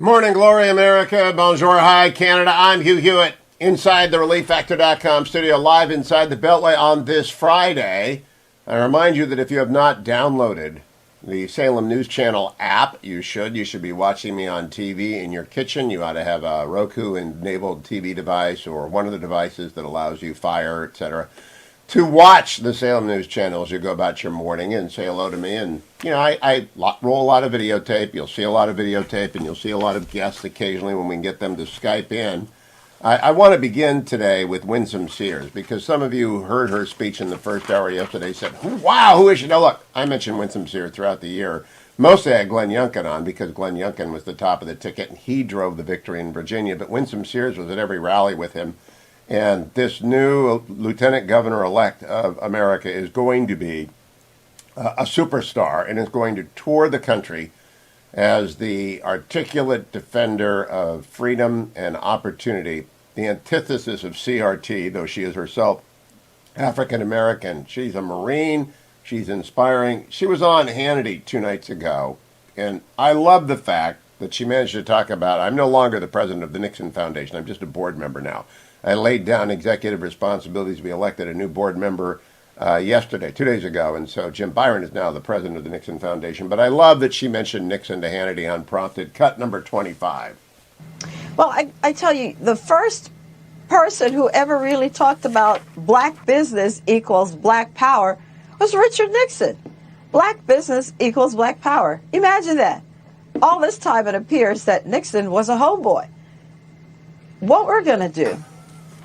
Morning glory, America. Bonjour, hi, Canada. I'm Hugh Hewitt inside the ReliefFactor.com studio, live inside the Beltway on this Friday. I remind you that if you have not downloaded the Salem News Channel app, you should. You should be watching me on TV in your kitchen. You ought to have a Roku-enabled TV device or one of the devices that allows you Fire, etc., to watch the Salem News Channel as you go about your morning and say hello to me. And, you know, I roll a lot of videotape. You'll see a lot of videotape, and you'll see a lot of guests occasionally when we can get them to Skype in. I want to begin today with Winsome Sears, because some of you heard her speech in the first hour yesterday, said, wow, who is she? Now, look, I mentioned Winsome Sears throughout the year. Mostly I had Glenn Youngkin on because Glenn Youngkin was the top of the ticket, and he drove the victory in Virginia. But Winsome Sears was at every rally with him. And this new lieutenant governor-elect of America is going to be a superstar and is going to tour the country as the articulate defender of freedom and opportunity, the antithesis of CRT, though she is herself African-American. She's a Marine. She's inspiring. She was on Hannity 2 nights ago, and I love the fact that she managed to talk about, I'm no longer the president of the Nixon Foundation. I'm just a board member now. I laid down executive responsibilities to be elected a new board member yesterday, 2 days ago, and so Jim Byron is now the president of the Nixon Foundation. But I love that she mentioned Nixon to Hannity unprompted. Cut number 25. Well, I tell you, the first person who ever really talked about black business equals black power was Richard Nixon. Black business equals black power. Imagine that. All this time it appears that Nixon was a homeboy. What we're going to do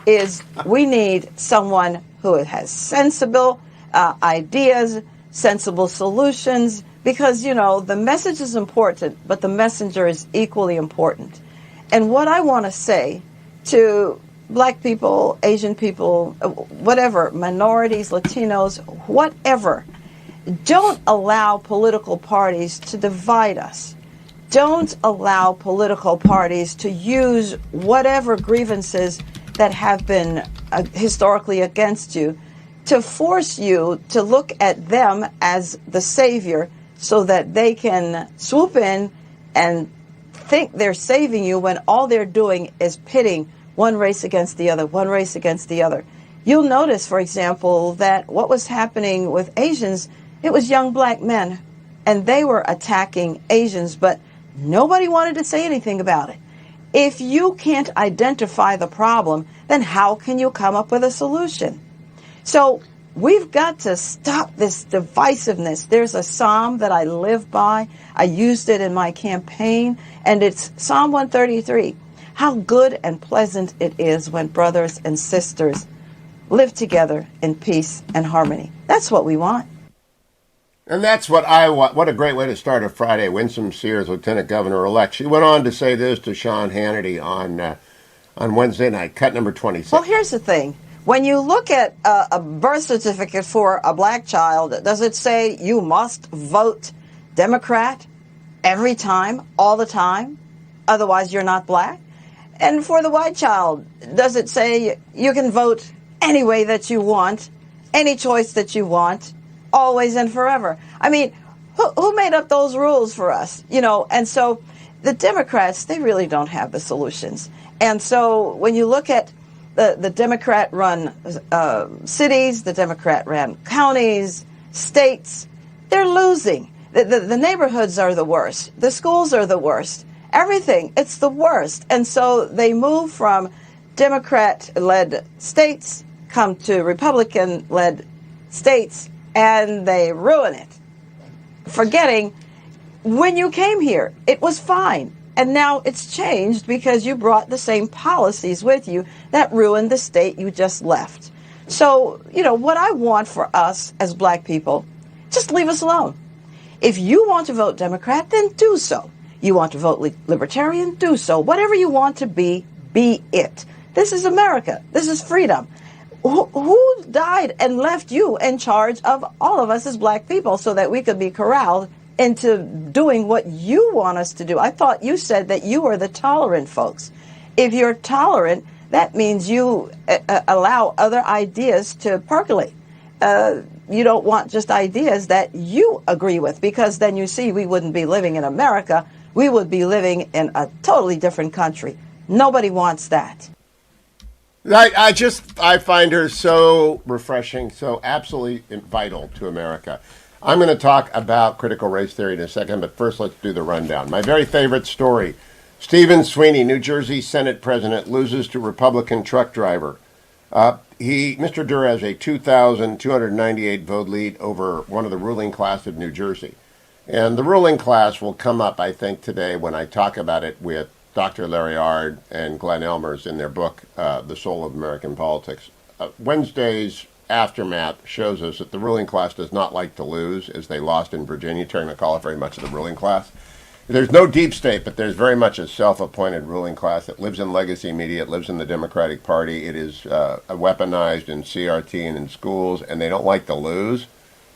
is we need someone who has sensible ideas, sensible solutions, because, you know, the message is important, but the messenger is equally important. And what I want to say to black people, Asian people, whatever, minorities, Latinos, whatever, don't allow political parties to divide us. Don't allow political parties to use whatever grievances that have been historically against you to force you to look at them as the savior so that they can swoop in and think they're saving you when all they're doing is pitting one race against the other, one race against the other. You'll notice, for example, that what was happening with Asians, it was young black men, and they were attacking Asians, but nobody wanted to say anything about it. If you can't identify the problem, then how can you come up with a solution? So we've got to stop this divisiveness. There's a psalm that I live by. I used it in my campaign, and it's Psalm 133. How good and pleasant it is when brothers and sisters live together in peace and harmony. That's what we want. And that's what I want. What a great way to start a Friday. Winsome Sears, Lieutenant Governor-elect. She went on to say this to Sean Hannity on Wednesday night. Cut number 26. Well, here's the thing. When you look at a birth certificate for a black child, does it say you must vote Democrat every time, all the time? Otherwise, you're not black? And for the white child, does it say you can vote any way that you want, any choice that you want, always and forever? I mean, who made up those rules for us? You know, and so the Democrats, they really don't have the solutions. And so when you look at the Democrat-run cities, the Democrat-run counties, states, they're losing. The neighborhoods are the worst. The schools are the worst. Everything, it's the worst. And so they move from Democrat-led states, come to Republican-led states, and they ruin it, forgetting when you came here, it was fine. And now it's changed because you brought the same policies with you that ruined the state you just left. So, you know, what I want for us as black people, just leave us alone. If you want to vote Democrat, then do so. You want to vote Libertarian, do so. Whatever you want to be it. This is America. This is freedom. Who died and left you in charge of all of us as black people so that we could be corralled into doing what you want us to do? I thought you said that you are the tolerant folks. If you're tolerant, that means you allow other ideas to percolate. You don't want just ideas that you agree with, because then you see we wouldn't be living in America. we would be living in a totally different country. Nobody wants that. I find her so refreshing, so absolutely vital to America. I'm going to talk about critical race theory in a second, but first let's do the rundown. My very favorite story. Stephen Sweeney, New Jersey Senate president, loses to Republican truck driver. Mr. Durr has a 2,298 vote lead over one of the ruling class of New Jersey. And the ruling class will come up, I think, today when I talk about it with Dr. Larry Ard and Glenn Elmers in their book, The Soul of American Politics. Wednesday's aftermath shows us that the ruling class does not like to lose, as they lost in Virginia, turning to call it very much of the ruling class. There's no deep state, but there's very much a self-appointed ruling class that lives in legacy media. It lives in the Democratic Party. It is weaponized in CRT and in schools, and they don't like to lose.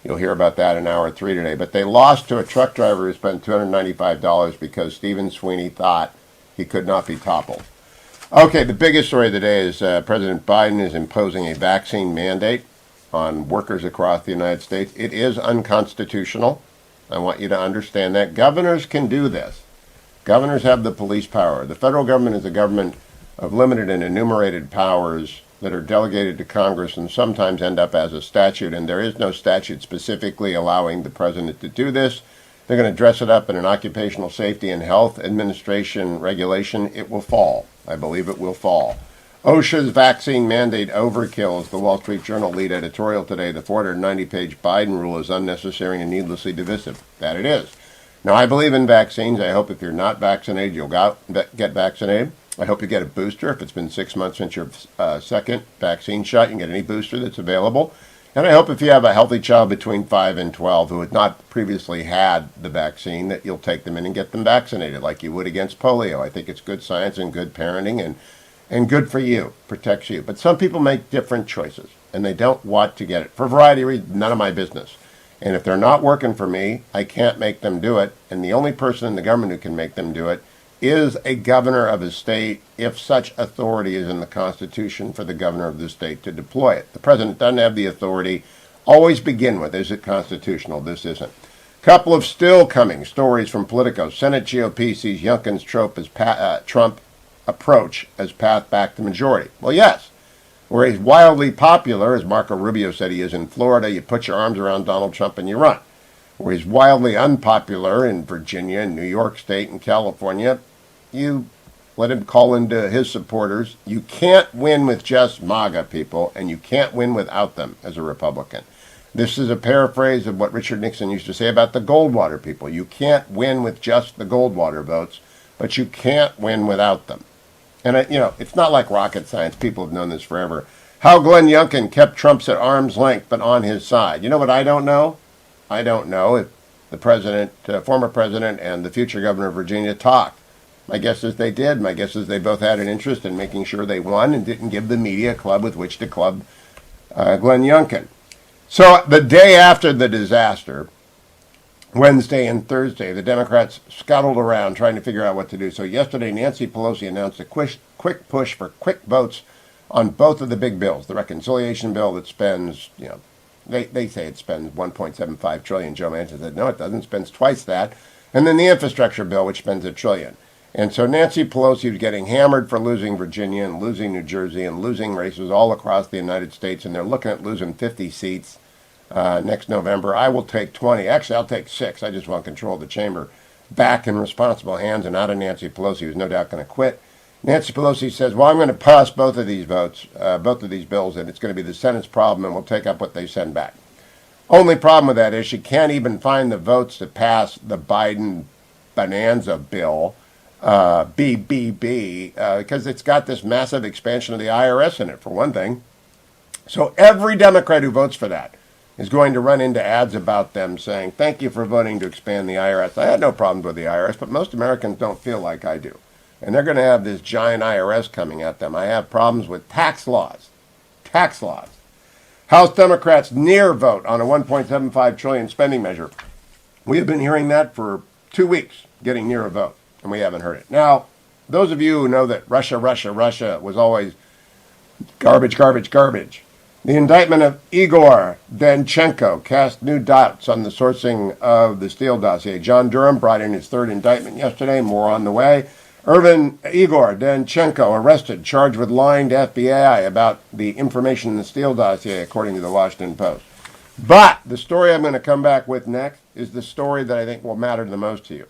You'll hear about that in hour 3 today. But they lost to a truck driver who spent $295 because Stephen Sweeney thought he could not be toppled. Okay, the biggest story of the day is President Biden is imposing a vaccine mandate on workers across the United States. It is unconstitutional. I want you to understand that. Governors can do this. Governors have the police power. The federal government is a government of limited and enumerated powers that are delegated to Congress and sometimes end up as a statute, and there is no statute specifically allowing the president to do this. They're going to dress it up in an occupational safety and health administration regulation. It will fall. I believe it will fall. OSHA's vaccine mandate overkill is the Wall Street Journal lead editorial today. The 490-page Biden rule is unnecessary and needlessly divisive. That it is. Now, I believe in vaccines. I hope if you're not vaccinated, you'll get vaccinated. I hope you get a booster. If it's been 6 months since your second vaccine shot, you can get any booster that's available. And I hope if you have a healthy child between 5 and 12 who had not previously had the vaccine, that you'll take them in and get them vaccinated like you would against polio. I think it's good science and good parenting and good for you, protects you. But some people make different choices, and they don't want to get it. For a variety of reasons, none of my business. And if they're not working for me, I can't make them do it. And the only person in the government who can make them do it is a governor of a state, if such authority is in the Constitution for the governor of the state to deploy it. The president doesn't have the authority. Always begin with, is it constitutional? This isn't. Couple of still coming stories from Politico. Senate GOP sees Youngkin's Trump approach as path back to majority. Well, yes. Where he's wildly popular, as Marco Rubio said he is in Florida, you put your arms around Donald Trump and you run. Where he's wildly unpopular in Virginia, New York State, and California, you let him call into his supporters. You can't win with just MAGA people, and you can't win without them as a Republican. This is a paraphrase of what Richard Nixon used to say about the Goldwater people. You can't win with just the Goldwater votes, but you can't win without them. And, it's not like rocket science. People have known this forever. How Glenn Youngkin kept Trump at arm's length, but on his side. You know what I don't know? I don't know if the former president and the future governor of Virginia talked. My guess is they did. My guess is they both had an interest in making sure they won and didn't give the media a club with which to club Glenn Youngkin. So the day after the disaster, Wednesday and Thursday, the Democrats scuttled around trying to figure out what to do. So yesterday, Nancy Pelosi announced a quick push for quick votes on both of the big bills. The reconciliation bill that spends, they say it spends $1.75 trillion. Joe Manchin said, no, it doesn't. It spends twice that. And then the infrastructure bill, which spends $1 trillion. And so Nancy Pelosi was getting hammered for losing Virginia and losing New Jersey and losing races all across the United States. And they're looking at losing 50 seats next November. I will take 20. Actually, I'll take 6. I just want control of the chamber back in responsible hands and out of Nancy Pelosi, who's no doubt going to quit. Nancy Pelosi says, well, I'm going to pass both of these bills, and it's going to be the Senate's problem, and we'll take up what they send back. Only problem with that is she can't even find the votes to pass the Biden Bonanza bill, BBB, because it's got this massive expansion of the IRS in it, for one thing. So every Democrat who votes for that is going to run into ads about them saying, thank you for voting to expand the IRS. I had no problems with the IRS, but most Americans don't feel like I do. And they're going to have this giant IRS coming at them. I have problems with tax laws. Tax laws. House Democrats near vote on a $1.75 trillion spending measure. We have been hearing that for 2 weeks, getting near a vote, and we haven't heard it. Now, those of you who know that Russia was always garbage, garbage, garbage, The indictment of Igor Danchenko cast new doubts on the sourcing of the Steele dossier. John Durham brought in his third indictment yesterday, more on the way. Igor Danchenko arrested, charged with lying to FBI about the information in the Steele dossier, according to the Washington Post. But the story I'm going to come back with next is the story that I think will matter the most to you.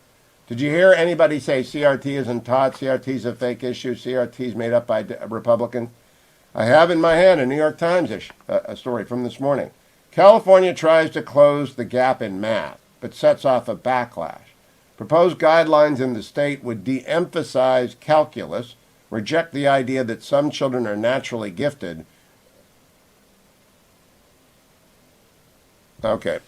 Did you hear anybody say CRT isn't taught, CRT is a fake issue, CRT is made up by Republicans? I have in my hand a New York Times a story from this morning. California tries to close the gap in math, but sets off a backlash. Proposed guidelines in the state would de-emphasize calculus, reject the idea that some children are naturally gifted. Okay.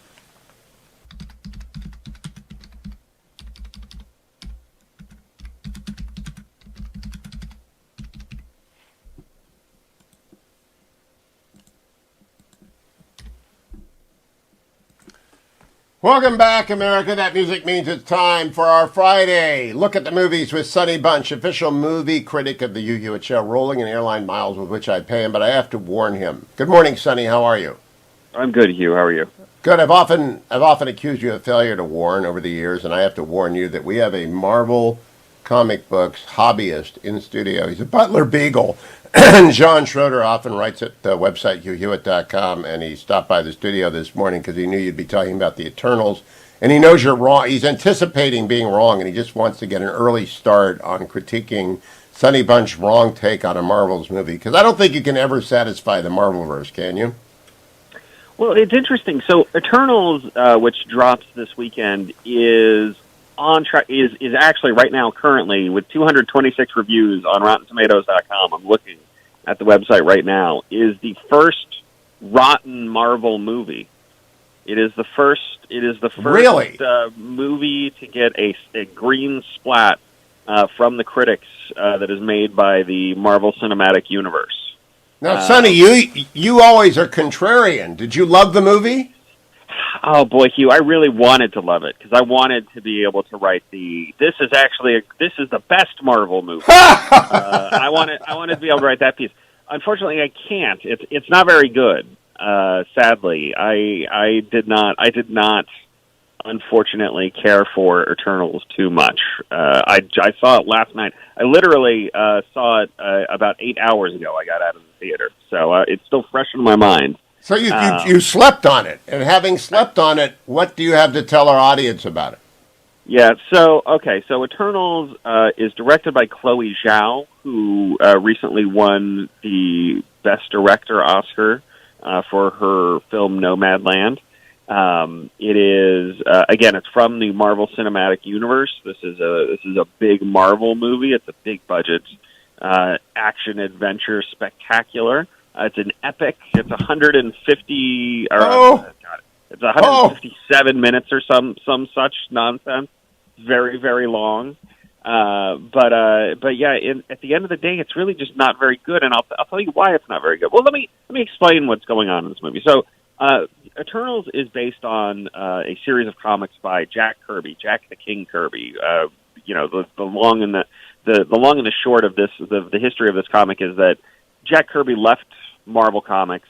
Welcome back, America. That music means it's time for our Friday Look at the Movies with Sonny Bunch, official movie critic of the Hugh Hewitt Show, rolling in airline miles with which I pay him, but I have to warn him. Good morning, Sonny. How are you? I'm good, Hugh. How are you? Good. I've often accused you of failure to warn over the years, and I have to warn you that we have a Marvel comic books hobbyist in studio. He's a Butler Beagle. John Schroeder often writes at the website HughHewitt.com, and he stopped by the studio this morning because he knew you'd be talking about the Eternals, and he knows you're wrong. He's anticipating being wrong, and he just wants to get an early start on critiquing Sonny Bunch's wrong take on a Marvel's movie, because I don't think you can ever satisfy the Marvelverse, can you? Well, it's interesting. So Eternals, which drops this weekend, is on track. Is actually right now currently with 226 reviews on RottenTomatoes.com. I'm looking at the website right now. Is the first rotten Marvel movie. It is the first. Really? Movie to get a green splat from the critics that is made by the Marvel Cinematic Universe. Now, Sonny, you always are contrarian. Did you love the movie? Oh boy, Hugh! I really wanted to love it because I wanted to be able to write this is the best Marvel movie. I wanted to be able to write that piece. Unfortunately, I can't. It's not very good. Sadly, I did not. Unfortunately, care for Eternals too much. I saw it last night. I literally saw it about 8 hours ago. I got out of the theater, so it's still fresh in my mind. So you slept on it, and having slept on it, what do you have to tell our audience about it? Yeah, so Eternals is directed by Chloe Zhao, who recently won the Best Director Oscar for her film Nomadland. It is again, it's from the Marvel Cinematic Universe. This is a big Marvel movie. It's a big budget action adventure spectacular. It's an epic. It's 150 it's 157 minutes or some such nonsense. Very, very long. But yeah, at the end of the day, it's really just not very good, and I'll tell you why it's not very good. Well, let me explain what's going on in this movie. So, Eternals is based on a series of comics by Jack the King Kirby. The long and the short of this, the history of this comic is that Jack Kirby left Marvel Comics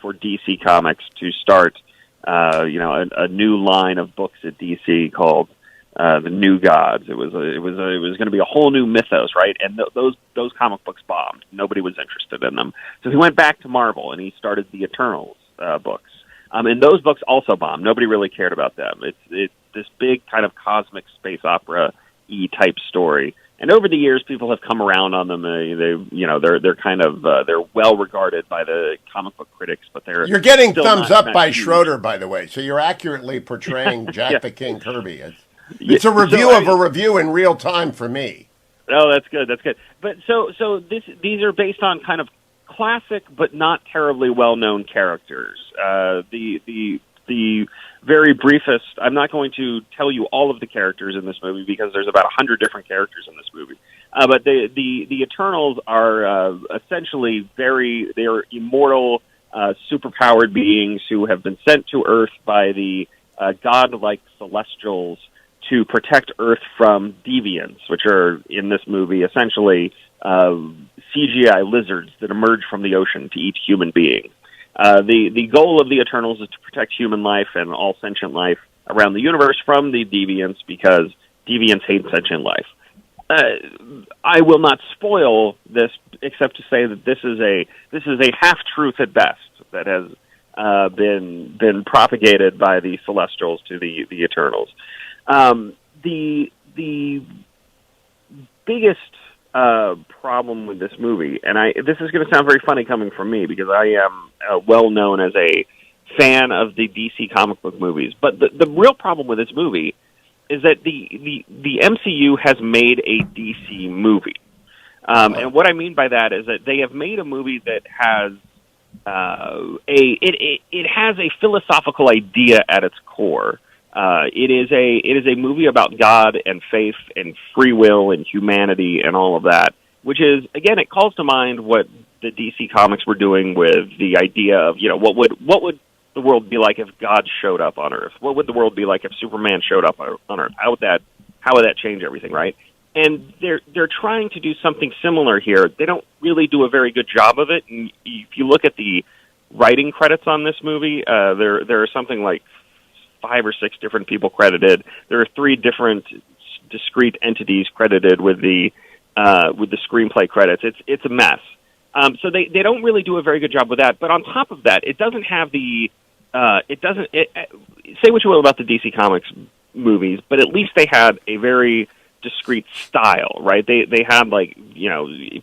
for DC Comics to start, a new line of books at DC called the New Gods. It was going to be a whole new mythos, right? And those comic books bombed. Nobody was interested in them. So he went back to Marvel and he started the Eternals books. And those books also bombed. Nobody really cared about them. It's this big kind of cosmic space opera-y type story. And over the years, people have come around on them. They're kind of they're well regarded by the comic book critics, but you're getting thumbs up by Schroeder, by the way. So you're accurately portraying Jack the King Kirby. It's a review of a review in real time for me. Oh, that's good. That's good. But so these are based on kind of classic but not terribly well known characters. The very briefest, I'm not going to tell you all of the characters in this movie because there's about 100 different characters in this movie. But the Eternals are essentially they are immortal, superpowered beings who have been sent to Earth by the godlike Celestials to protect Earth from deviants, which are, in this movie, essentially CGI lizards that emerge from the ocean to eat human beings. The goal of the Eternals is to protect human life and all sentient life around the universe from the deviants, because deviants hate sentient life. I will not spoil this, except to say that this is a half truth at best that has been propagated by the Celestials to the Eternals. The biggest problem with this movie, and this is going to sound very funny coming from me, because I am well known as a fan of the DC comic book movies, but the real problem with this movie is that the MCU has made a DC movie. And what I mean by that is that they have made a movie that has it has a philosophical idea at its core. It is a movie about God and faith and free will and humanity and all of that, which is, again, it calls to mind what the DC comics were doing with the idea of, what would the world be like if God showed up on Earth? What would the world be like if Superman showed up on Earth? How would that change everything, right? And they're trying to do something similar here. They don't really do a very good job of it. And if you look at the writing credits on this movie, there are something like 5 or 6 different people credited. There are 3 different discrete entities credited with the screenplay credits. It's a mess. So they don't really do a very good job with that. But on top of that, it doesn't have say what you will about the DC Comics movies, but at least they had a very discrete style, right? They had,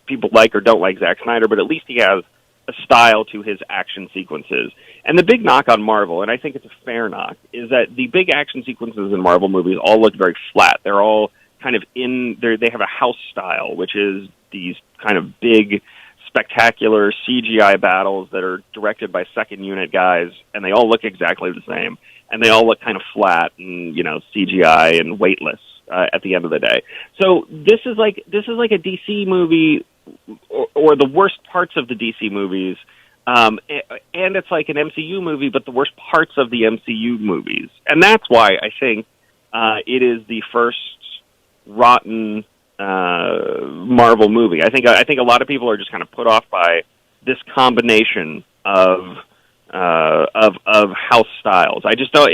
people like or don't like Zack Snyder, but at least he has a style to his action sequences. And the big knock on Marvel, and I think it's a fair knock, is that the big action sequences in Marvel movies all look very flat. They're all kind of they have a house style, which is these kind of big, spectacular CGI battles that are directed by second unit guys, and they all look exactly the same, and they all look kind of flat and CGI and weightless at the end of the day. So this is like a DC movie, or the worst parts of the DC movies, and it's like an MCU movie, but the worst parts of the MCU movies, and that's why I think it is the first rotten Marvel movie. I think a lot of people are just kind of put off by this combination of house styles. I just don't.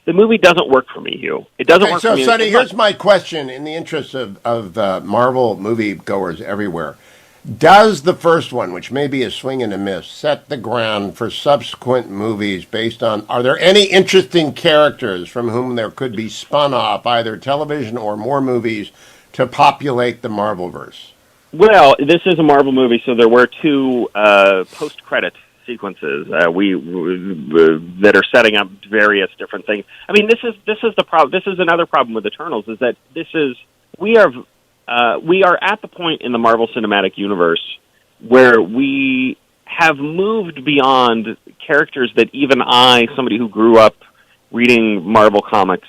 The movie doesn't work for me, Hugh. It doesn't work for me. So, Sonny, here's my question in the interest of Marvel movie goers everywhere. Does the first one, which may be a swing and a miss, set the ground for subsequent movies based on, are there any interesting characters from whom there could be spun off, either television or more movies, to populate the Marvelverse? Well, this is a Marvel movie, so there were 2 post-credit sequences that are setting up various different things. I mean, this is the problem. This is another problem with Eternals, is that we are at the point in the Marvel Cinematic Universe where we have moved beyond characters that even I, somebody who grew up reading Marvel comics,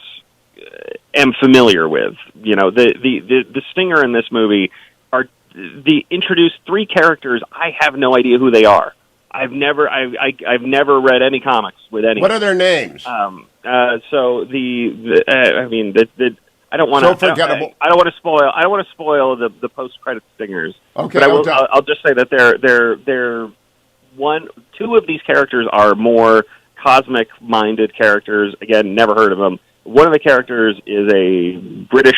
am familiar with. The stinger in this movie are the introduced 3 characters. I have no idea who they are. I've never read any comics with any. What are their names? I don't want to. So forgettable. I don't want to spoil the post credit stingers. Okay, but I'll just say that they're 2 of these characters are more cosmic minded characters. Again, never heard of them. One of the characters is a British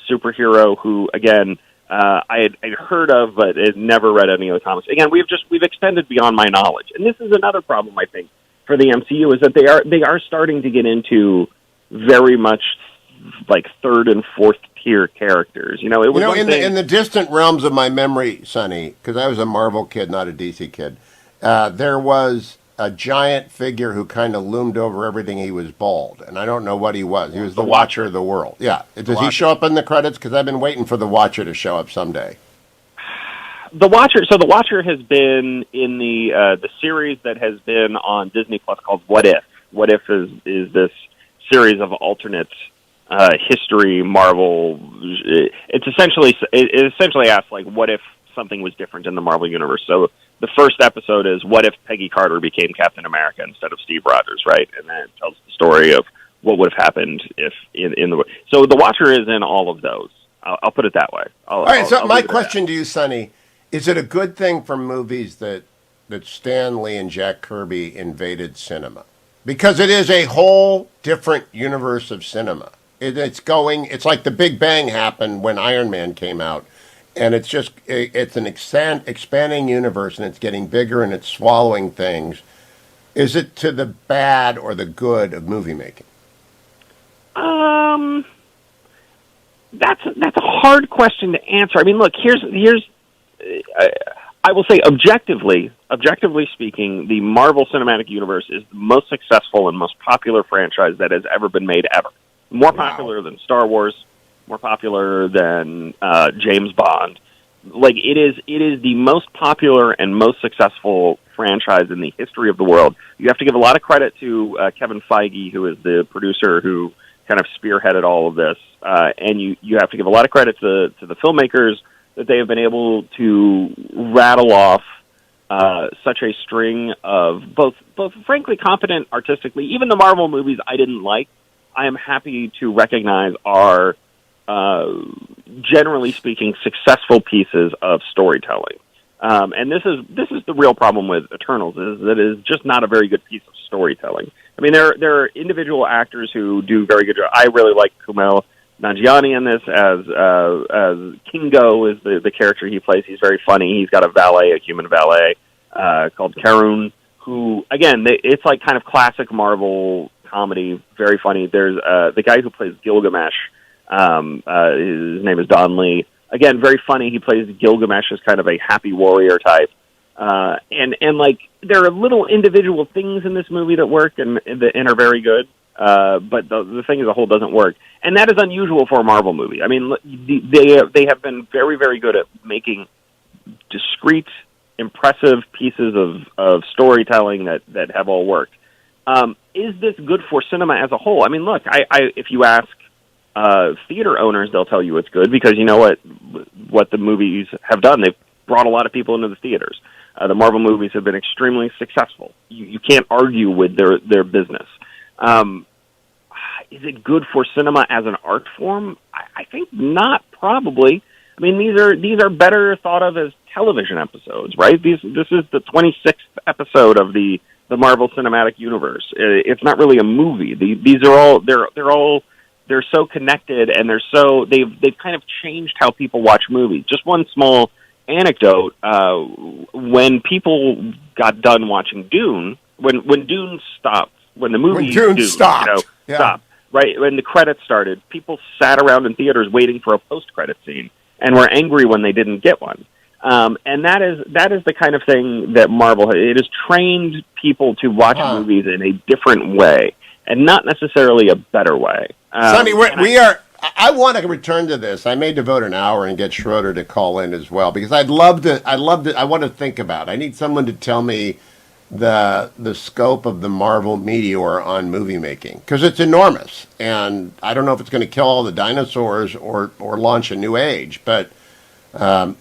superhero who, again, I had heard of, but had never read any of the comics. Again, we've extended beyond my knowledge, and this is another problem I think for the MCU, is that they are starting to get into very much like 3rd and 4th tier characters. In the distant realms of my memory, Sonny, because I was a Marvel kid, not a DC kid, there was a giant figure who kind of loomed over everything. He was bald, and I don't know what he was. He was the Watcher of the World. Yeah. Does he show up in the credits? Because I've been waiting for the Watcher to show up someday. The Watcher has been in the series that has been on Disney Plus called What If. What If is this series of alternate history Marvel. It essentially asks, like, what if something was different in the Marvel universe? So the first episode is, what if Peggy Carter became Captain America instead of Steve Rogers, right? And then it tells the story of what would have happened if in the... So the Watcher is in all of those. I'll put it that way. All right, so my question to you, Sonny, is it a good thing for movies that that Stan Lee and Jack Kirby invaded cinema. Because it is a whole different universe of cinema. It's like the Big Bang happened when Iron Man came out. And it's an expanding universe, and it's getting bigger, and it's swallowing things. Is it to the bad or the good of movie making? That's a hard question to answer. I mean, look, I will say objectively speaking, the Marvel Cinematic Universe is the most successful and most popular franchise that has ever been made ever. More popular than Star Wars, more popular than James Bond. Like, it is the most popular and most successul franchise in the history of the world. You have to give a lot of credit to Kevin Feige, who is the producer who kind of spearheaded all of this, and you have to give a lot of credit to the filmmakers that they have been able to rattle off such a string of both frankly competent artistically. Even the Marvel movies I didn't like, I am happy to recognize are generally speaking successful pieces of storytelling. And this is the real problem with Eternals, is that it is just not a very good piece of storytelling. I mean, there are individual actors who do very good job. I really like Kumail Nanjiani in this as Kingo is the character he plays. He's very funny. He's got a human valet called Karun, who, again, it's like kind of classic Marvel comedy, very funny. There's the guy who plays Gilgamesh. His name is Don Lee. Again, very funny. He plays Gilgamesh as kind of a happy warrior type. And like, there are little individual things in this movie that work and are very good. But the thing as a whole doesn't work. And that is unusual for a Marvel movie. I mean, they have been very, very good at making discrete, impressive pieces of storytelling that have all worked. Is this good for cinema as a whole? I mean, look, if you ask theater owners, they'll tell you it's good, because you know what the movies have done. They've brought a lot of people into the theaters. The Marvel movies have been extremely successful. You can't argue with their business. Is it good for cinema as an art form? I think not, probably. I mean, these are better thought of as television episodes, right? This is the 26th episode of the Marvel Cinematic Universe. It's not really a movie. These are all they're so connected, and they've kind of changed how people watch movies. Just one small anecdote: when people got done watching Dune, when Dune stopped, when the movie Dune stopped, stopped, right when the credits started, people sat around in theaters waiting for a post-credit scene, and were angry when they didn't get one. And that is the kind of thing that Marvel it has trained people to watch movies in a different way, and not necessarily a better way. Sonny, I want to return to this. I may devote an hour and get Schroeder to call in as well, because I want to think about it. I need someone to tell me the scope of the Marvel meteor on movie making, because it's enormous, and I don't know if it's going to kill all the dinosaurs or launch a new age, but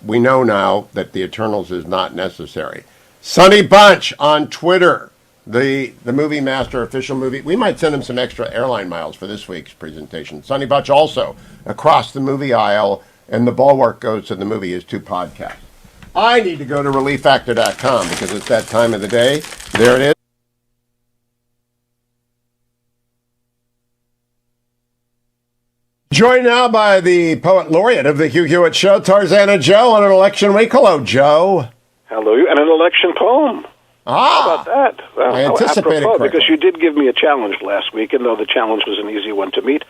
we know now that the Eternals is not necessary. Sonny Bunch on Twitter, the Movie Master official movie. We might send him some extra airline miles for this week's presentation. Sonny Bunch also across the movie aisle, and the bulwark goes to the movie is 2 podcasts. I need to go to relieffactor.com because it's that time of the day. There it is. Joined now by the poet laureate of the Hugh Hewitt Show, Tarzana Joe, on an election week. Hello, Joe. Hello, and an election poem. How about that? I anticipated correctly. Because you did give me a challenge last week, and though the challenge was an easy one to meet,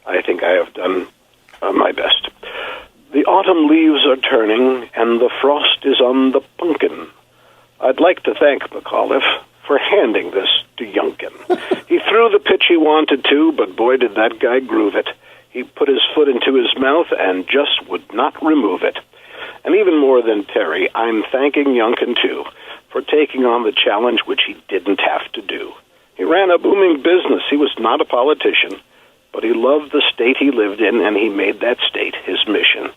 I think I have done my best. The autumn leaves are turning, and the frost is on the pumpkin. I'd like to thank McAuliffe for handing this to Youngkin. He threw the pitch he wanted to, but boy did that guy groove it. He put his foot into his mouth and just would not remove it. And even more than Terry, I'm thanking Youngkin, too, for taking on the challenge which he didn't have to do. He ran a booming business. He was not a politician, but he loved the state he lived in, and he made that state his mission.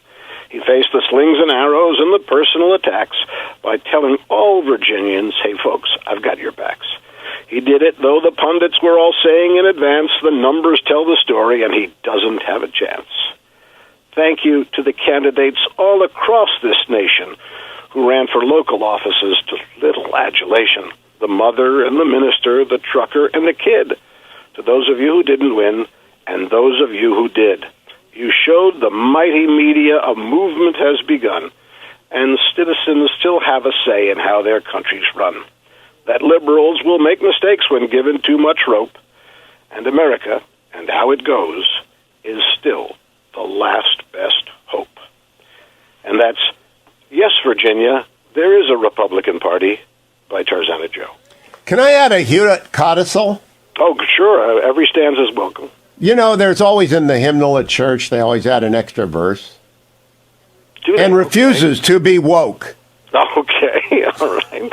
He faced the slings and arrows and the personal attacks by telling all Virginians, hey, folks, I've got your backs. He did it, though the pundits were all saying in advance, the numbers tell the story, and he doesn't have a chance. Thank you to the candidates all across this nation who who ran for local offices to little adulation. The mother and the minister, the trucker and the kid. To those of you who didn't win, and those of you who did, you showed the mighty media a movement has begun, and citizens still have a say in how their countries run. That liberals will make mistakes when given too much rope, and America, and how it goes, is still the last best hope. And that's Yes, Virginia, there is a Republican Party by Tarzana Joe. Can I add a Hewitt codicil? Oh, sure. Every stanza is welcome. You know, there's always in the hymnal at church, they always add an extra verse. And refuses to be woke. Okay, all right.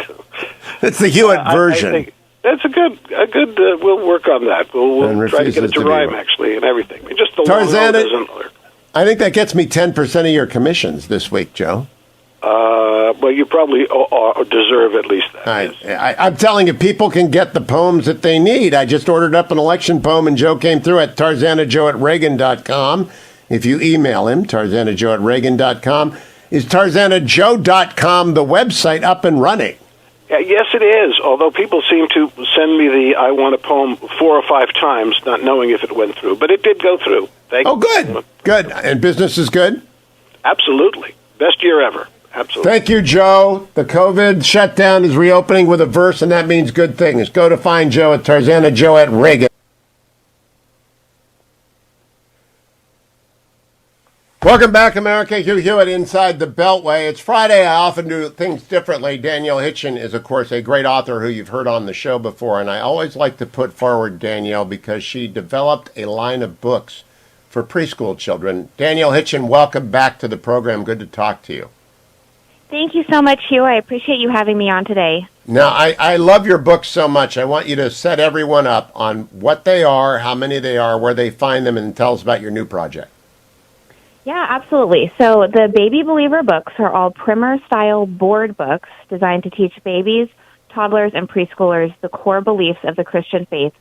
It's the Hewitt version. I think that's a good. We'll work on that. We'll try to get it to rhyme, actually, and everything. Just the Tarzana, I think that gets me 10% of your commissions this week, Joe. Well, you probably deserve at least that. I'm telling you, people can get the poems that they need. I just ordered up an election poem, and Joe came through at TarzanaJoe@Reagan.com. If you email him, TarzanaJoe@Reagan.com. Is TarzanaJoe.com the website up and running? Yes, it is, although people seem to send me the I want a poem 4 or 5 times, not knowing if it went through. But it did go through. Thank you. Good. Good. And business is good? Absolutely. Best year ever. Absolutely. Thank you, Joe. The COVID shutdown is reopening with a verse, and that means good things. Go to find Joe at TarzanaJoe@Reagan. Welcome back, America. Hugh Hewitt inside the Beltway. It's Friday. I often do things differently. Danielle Hitchen is, of course, a great author who you've heard on the show before, and I always like to put forward Danielle because she developed a line of books for preschool children. Danielle Hitchen, welcome back to the program. Good to talk to you. Thank you so much, Hugh. I appreciate you having me on today. Now, I love your books so much. I want you to set everyone up on what they are, how many they are, where they find them, and tell us about your new project. Yeah, absolutely. So the Baby Believer books are all primer-style board books designed to teach babies, toddlers, and preschoolers the core beliefs of the Christian faith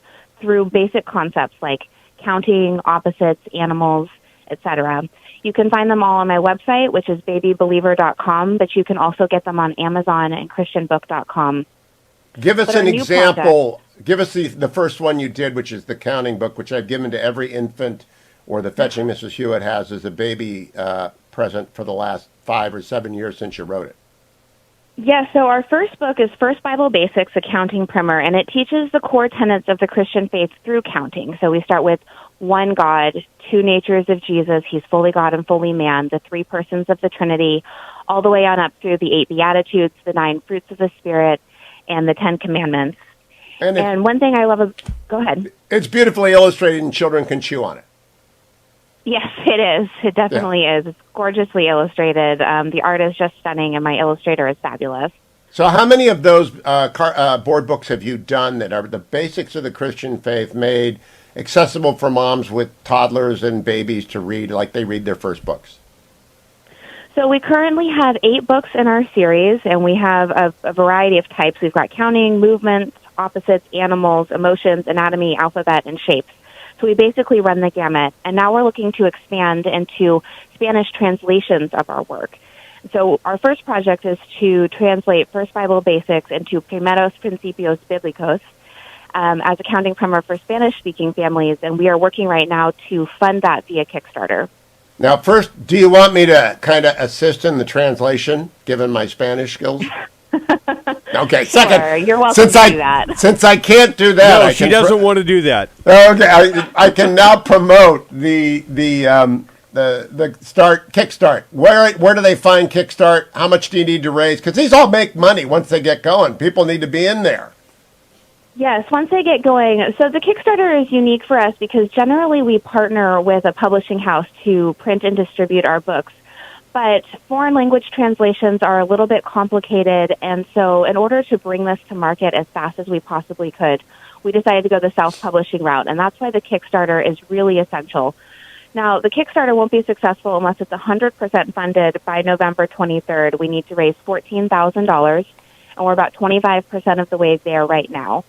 through basic concepts like counting, opposites, animals, etc. You can find them all on my website, which is babybeliever.com, but you can also get them on Amazon and christianbook.com. Give us an example. Give us the first one you did, which is the counting book, which I've given to every infant, or the Fetching Mrs. Hewitt has as a baby present for the last 5 or 7 years since you wrote it. Yeah, so our first book is First Bible Basics, a counting primer, and it teaches the core tenets of the Christian faith through counting. So we start with one God, 2 natures of Jesus, he's fully God and fully man, the 3 persons of the Trinity, all the way on up through the 8 Beatitudes, the 9 fruits of the Spirit, and the 10 Commandments. And one thing I love go ahead. It's beautifully illustrated and children can chew on it. Yes, it is. It definitely is. It's gorgeously illustrated. The art is just stunning, and my illustrator is fabulous. So how many of those board books have you done that are the basics of the Christian faith made accessible for moms with toddlers and babies to read like they read their first books? So we currently have 8 books in our series, and we have a variety of types. We've got counting, movements, opposites, animals, emotions, anatomy, alphabet, and shapes. So we basically run the gamut. And now we're looking to expand into Spanish translations of our work. So our first project is to translate First Bible Basics into Primeros Principios Bíblicos as a counting primer for Spanish-speaking families. And we are working right now to fund that via Kickstarter. Now, first, do you want me to kind of assist in the translation, given my Spanish skills? Okay, second. Sure, you're welcome to do that. Since I can't do that, no, she doesn't want to do that. Okay, I can now promote the Kickstart. Where do they find Kickstart? How much do you need to raise? Because these all make money once they get going. People need to be in there. Yes, once they get going. So the Kickstarter is unique for us because generally we partner with a publishing house to print and distribute our books. But foreign language translations are a little bit complicated, and so in order to bring this to market as fast as we possibly could, we decided to go the self-publishing route, and that's why the Kickstarter is really essential. Now, the Kickstarter won't be successful unless it's 100% funded by November 23rd. We need to raise $14,000, and we're about 25% of the way there right now.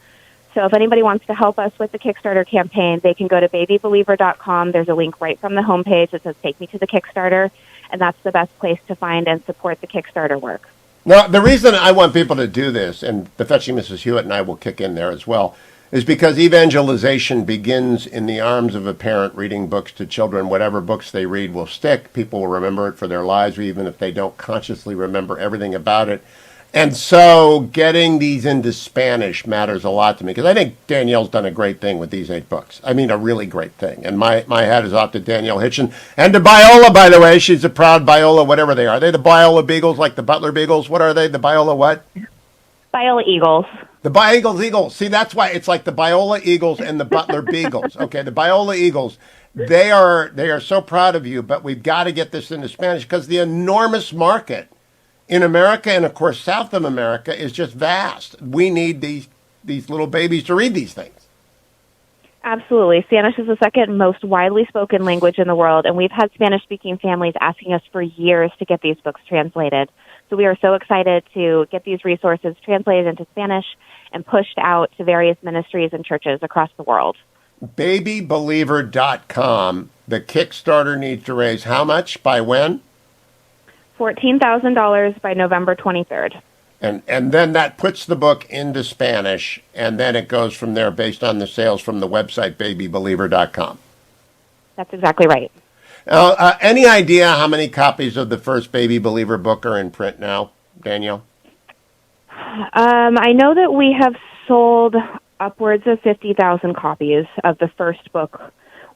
So if anybody wants to help us with the Kickstarter campaign, they can go to babybeliever.com. There's a link right from the homepage that says, take me to the Kickstarter. And that's the best place to find and support the Kickstarter work. Now, the reason I want people to do this, and the Fetching Mrs. Hewitt and I will kick in there as well, is because evangelization begins in the arms of a parent reading books to children. Whatever books they read will stick. People will remember it for their lives, even if they don't consciously remember everything about it. And so getting these into Spanish matters a lot to me, because I think Danielle's done a great thing with these 8 books. I mean, a really great thing. And my hat is off to Danielle Hitchen. And to Biola, by the way. She's a proud Biola, whatever they are. Are they the Biola Beagles, like the Butler Beagles? What are they? The Biola what? Biola Eagles. The Biola Eagles. See, that's why it's like the Biola Eagles and the Butler Beagles. Okay, the Biola Eagles. They are so proud of you, but we've got to get this into Spanish because the enormous market in America and, of course, South of America is just vast. We need these little babies to read these things. Absolutely. Spanish is the second most widely spoken language in the world, and we've had Spanish-speaking families asking us for years to get these books translated. So we are so excited to get these resources translated into Spanish and pushed out to various ministries and churches across the world. Babybeliever.com. The Kickstarter needs to raise how much? By when? $14,000 by November 23rd. And then that puts the book into Spanish, and then it goes from there based on the sales from the website babybeliever.com. That's exactly right. Any idea how many copies of the first Baby Believer book are in print now, Danielle? I know that we have sold upwards of 50,000 copies of the first book.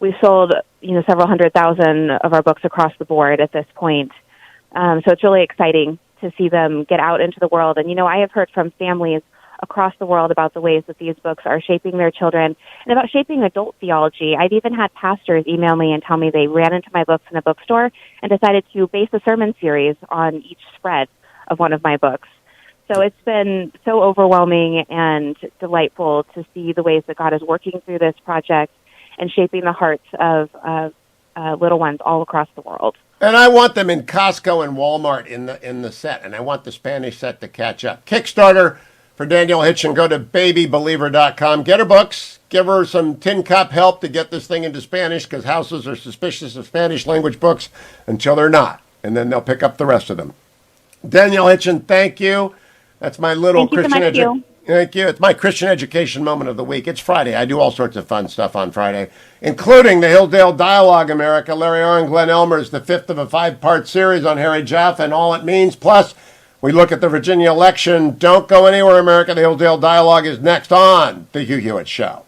We've sold, several 100,000 of our books across the board at this point. So it's really exciting to see them get out into the world. And, I have heard from families across the world about the ways that these books are shaping their children and about shaping adult theology. I've even had pastors email me and tell me they ran into my books in a bookstore and decided to base a sermon series on each spread of one of my books. So it's been so overwhelming and delightful to see the ways that God is working through this project and shaping the hearts of little ones all across the world. And I want them in Costco and Walmart in the set, and I want the Spanish set to catch up. Kickstarter for Danielle Hitchen. Go to babybeliever.com. Get her books. Give her some tin cup help to get this thing into Spanish, because houses are suspicious of Spanish language books until they're not, and then they'll pick up the rest of them. Danielle Hitchen, thank you. That's my little Christian education. Thank you. It's my Christian education moment of the week. It's Friday. I do all sorts of fun stuff on Friday, including the Hillsdale Dialogue America. Larry R. and Glenn Elmer's the 5th of a 5-part series on Harry Jaffe and all it means. Plus, we look at the Virginia election. Don't go anywhere, America. The Hillsdale Dialogue is next on The Hugh Hewitt Show.